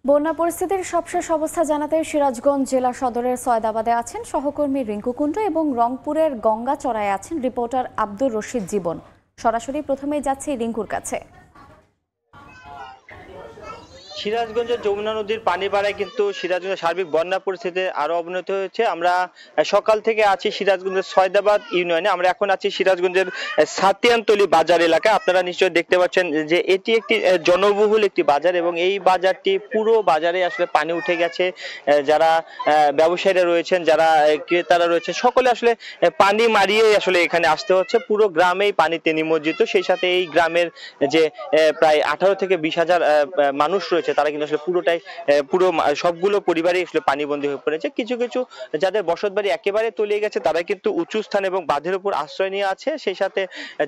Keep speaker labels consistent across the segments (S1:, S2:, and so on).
S1: বন্যা পরিস্থিতির সবশেষ অবস্থা জানাতে সিরাজগঞ্জ জেলা সদরের সয়দাবাদে আছেন সহকর্মী রিঙ্কু কুণ্ডু এবং রংপুরের গঙ্গাচড়ায় আছেন রিপোর্টার আব্দুর রশিদ জীবন। সরাসরি প্রথমেই যাচ্ছি রিঙ্কুর কাছে।
S2: সিরাজগঞ্জের যমুনা নদীর পানি বাড়ায় কিন্তু সিরাজগঞ্জের সার্বিক বন্যা পরিস্থিতি আরো অবনতি হয়েছে। আমরা সকাল থেকে আছি সিরাজগঞ্জের সয়দাবাদ ইউনিয়নে। আমরা এখন আছি সিরাজগঞ্জের সাতিয়ানতলী বাজার এলাকায়। আপনারা নিশ্চয়ই দেখতে পাচ্ছেন যে এটি একটি জনবহুল একটি বাজার এবং এই বাজারটি পুরো বাজারে আসলে পানি উঠে গেছে। যারা ব্যবসায়ীরা রয়েছেন, যারা ক্রেতারা রয়েছে, সকলে আসলে পানি মারিয়ে আসলে এখানে আসতে হচ্ছে। পুরো গ্রামেই পানিতে নিমজ্জিত। সেই সাথে এই গ্রামের যে প্রায় 18 থেকে 20,000 মানুষ রয়েছে তারা কিন্তু আসলে পুরো সবগুলো পরিবারই আসলে পানিবন্দী হয়ে পড়েছে। কিছু কিছু যাদের বসত বাড়ি একেবারে তলিয়ে গেছে তারা কিন্তু উঁচু স্থান এবং বাঁধের উপর আশ্রয় নিয়ে আছে। সেই সাথে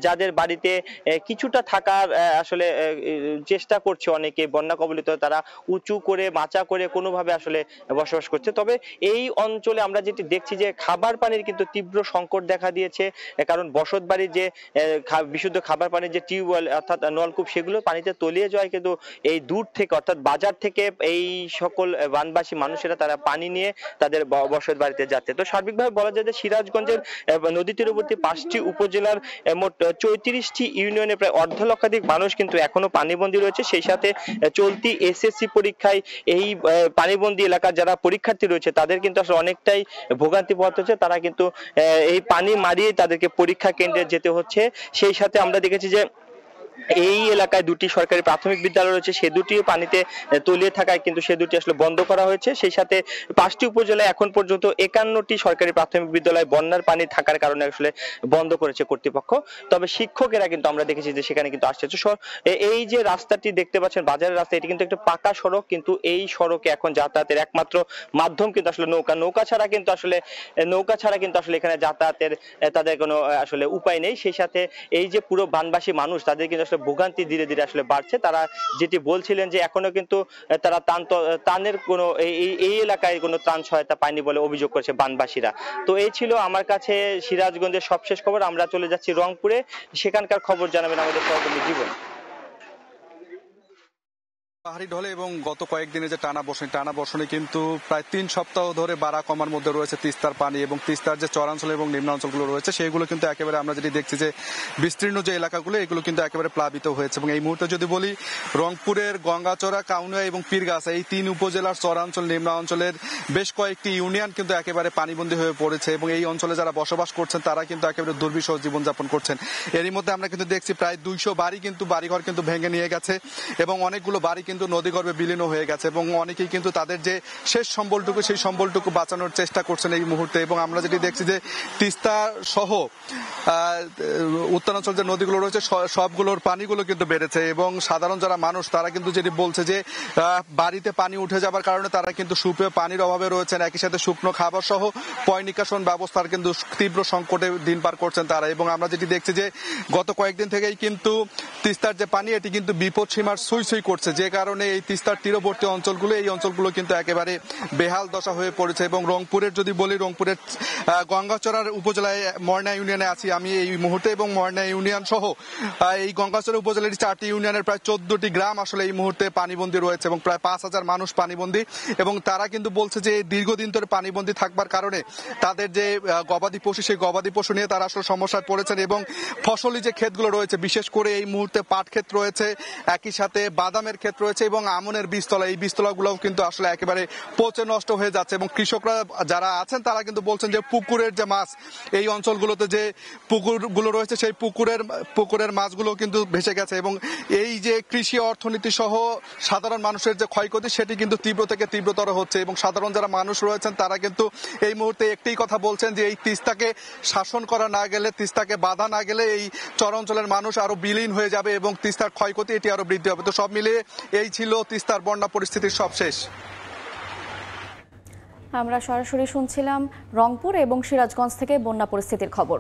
S2: যাদের বাড়িতে কিছুটা থাকার আসলে চেষ্টা করছে অনেকে বন্যা কবলিত, তারা উঁচু করে মাচা করে কোনোভাবে আসলে বসবাস করছে। তবে এই অঞ্চলে আমরা যেটি দেখছি যে খাবার পানির কিন্তু তীব্র সংকট দেখা দিয়েছে। কারণ বসত বাড়ির যে বিশুদ্ধ খাবার পানির যে টিউবওয়েল অর্থাৎ নলকূপ সেগুলো পানিতে তলিয়ে যায়, কিন্তু এই দূর থেকে অর্থাৎ বাজার থেকে এই সকল বানবাসী মানুষেরা তারা পানি নিয়ে তাদের বসত বাড়িতে যাচ্ছে। তো সার্বিকভাবে বলা যায় যে সিরাজগঞ্জের নদী তীরবর্তী 5টি উপজেলার মোট 34টি ইউনিয়নে প্রায় অর্ধ লক্ষাধিক মানুষ কিন্তু এখনো পানিবন্দী রয়েছে। সেই সাথে চলতি এসএসসি পরীক্ষায় এই পানিবন্দী এলাকার যারা পরীক্ষার্থী রয়েছে তাদের কিন্তু আসলে অনেকটাই ভোগান্তি পোহাতে হচ্ছে। তারা কিন্তু এই পানি মারিয়ে তাদেরকে পরীক্ষা কেন্দ্রে যেতে হচ্ছে। সেই সাথে আমরা দেখেছি যে এই এলাকায় দুটি সরকারি প্রাথমিক বিদ্যালয় রয়েছে, সে দুটিও পানিতে তলিয়ে থাকায় কিন্তু সে দুটি আসলে বন্ধ করা হয়েছে। সেই সাথে 5টি উপজেলায় এখন পর্যন্ত 51টি সরকারি প্রাথমিক বিদ্যালয় বন্যার পানি থাকার কারণে আসলে বন্ধ করেছে কর্তৃপক্ষ। তবে শিক্ষকেরা কিন্তু আমরা দেখেছি যে সেখানে কিন্তু আসছে। এই যে রাস্তাটি দেখতে পাচ্ছেন বাজারের রাস্তা, এটি কিন্তু একটা পাকা সড়ক, কিন্তু এই সড়কে এখন যাতায়াতের একমাত্র মাধ্যম কিন্তু আসলে নৌকা ছাড়া কিন্তু আসলে এখানে যাতায়াতের তাদের কোনো আসলে উপায় নেই। সেই সাথে এই যে পুরো বানবাসী মানুষ তাদের কিন্তু আসলে ভোগান্তি ধীরে ধীরে আসলে বাড়ছে। তারা যেটি বলছিলেন যে এখনো কিন্তু তারা ত্রাণের কোনো এই এলাকায় কোনো ত্রাণ সহায়তা পায়নি বলে অভিযোগ করেছে বানবাসীরা। তো এই ছিল আমার কাছে সিরাজগঞ্জের সবশেষ খবর। আমরা চলে যাচ্ছি রংপুরে, সেখানকার খবর জানাবেন আমাদের সহকর্মী জীবন।
S3: পাহাড়ি ঢলে এবং গত কয়েকদিনে যে টানা বর্ষণে কিন্তু প্রায় 3 সপ্তাহ ধরে বাড়া কমার মধ্যে রয়েছে তিস্তার পানি, এবং তিস্তার যে চরাঞ্চল এবং নিম্নাঞ্চলগুলো রয়েছে সেগুলো কিন্তু একেবারে আমরা যেটি দেখছি যে বিস্তীর্ণ যে এলাকাগুলো এগুলো কিন্তু একেবারে প্লাবিত হয়েছে। এবং এই মুহূর্তে যদি বলি রংপুরের গঙ্গাচড়া, কাউনিয়া এবং পীরগাছা এই 3 উপজেলার চরাঞ্চল নিম্নাঞ্চলের বেশ কয়েকটি ইউনিয়ন কিন্তু একেবারে পানিবন্দী হয়ে পড়েছে এবং এই অঞ্চলে যারা বসবাস করছেন তারা কিন্তু একেবারে দুর্বিষহ জীবনযাপন করছেন। এরই মধ্যে আমরা কিন্তু দেখছি প্রায় 200 বাড়িঘর কিন্তু ভেঙে নিয়ে গেছে এবং অনেকগুলো বাড়ি কিন্তু নদীগর্ভে বিলীন হয়ে গেছে এবং অনেকেই কিন্তু তাদের যে শেষ সম্বলটুকু সেই সম্বলটুকু বাঁচানোর চেষ্টা করছেন এই মুহূর্তে। এবং আমরা যেটি দেখছি যে তিস্তা সহ উত্তরাঞ্চল যে নদীগুলো রয়েছে সবগুলোর পানিগুলো কিন্তু বেড়েছে এবং সাধারণ যারা মানুষ তারা কিন্তু যেটি বলছে যে বাড়িতে পানি উঠে যাবার কারণে তারা কিন্তু সুপেয় পানির অভাবে রয়েছেন, একই সাথে শুকনো খাবার সহ পয় নিষ্কাশন ব্যবস্থার কিন্তু তীব্র সংকটে দিন পার করছেন তারা। এবং আমরা যেটি দেখছি যে গত কয়েকদিন থেকেই কিন্তু তিস্তার যে পানি এটি কিন্তু বিপদ সীমার সুই করছে, যে কারণে এই তিস্তার তীরবর্তী অঞ্চলগুলো কিন্তু একেবারে বেহাল দশা হয়ে পড়েছে। এবং রংপুরের যদি বলি, রংপুরের গঙ্গাচড়ার উপজেলায় ময়না ইউনিয়নে আছি আমি এই মুহূর্তে এবং ময়না ইউনিয়ন সহ এই গঙ্গাচড়া উপজেলার 4টি ইউনিয়নের প্রায় 14টি গ্রাম আসলে এই মুহূর্তে পানিবন্দী রয়েছে এবং প্রায় 5,000 মানুষ পানিবন্দী। এবং তারা কিন্তু বলছে যে দীর্ঘদিন ধরে পানিবন্দী থাকবার কারণে তাদের যে গবাদি পশু সেই গবাদি পশু নিয়ে তারা আসলে সমস্যায় পড়েছেন এবং ফসলি যে ক্ষেতগুলো রয়েছে বিশেষ করে এই মুহূর্তে পাট ক্ষেত রয়েছে, একই সাথে বাদামের ক্ষেত রয়েছে এবং আমনের বীজতলা, এই বীজতলাগুলোও কিন্তু আসলে একেবারে পচে নষ্ট হয়ে যাচ্ছে। এবং কৃষকরা যারা আছেন তারা কিন্তু বলছেন যে পুকুরের যে মাছ এই অঞ্চলগুলোতে যে পুকুরগুলো রয়েছে সেই পুকুরের মাছগুলো কিন্তু ভেসে গেছে এবং এই যে কৃষি অর্থনীতি সহ সাধারণ মানুষের যে ক্ষয়ক্ষতি সেটি কিন্তু তীব্র থেকে তীব্রতর হচ্ছে। এবং সাধারণ যারা মানুষ রয়েছেন তারা কিন্তু এই মুহূর্তে একটাই কথা বলছেন যে এই তিস্তাকে শাসন করা না গেলে, তিস্তাকে বাধা না গেলে এই চরাঞ্চলের মানুষ আরো বিলীন হয়ে যাবে এবং তিস্তার ক্ষয়ক্ষতি এটি আরো বৃদ্ধি হবে। তো সব মিলিয়ে এই ছিল তিস্তার বন্যা পরিস্থিতির সবশেষ।
S1: আমরা সরাসরি শুনছিলাম রংপুর এবং সিরাজগঞ্জ থেকে বন্যা পরিস্থিতির খবর।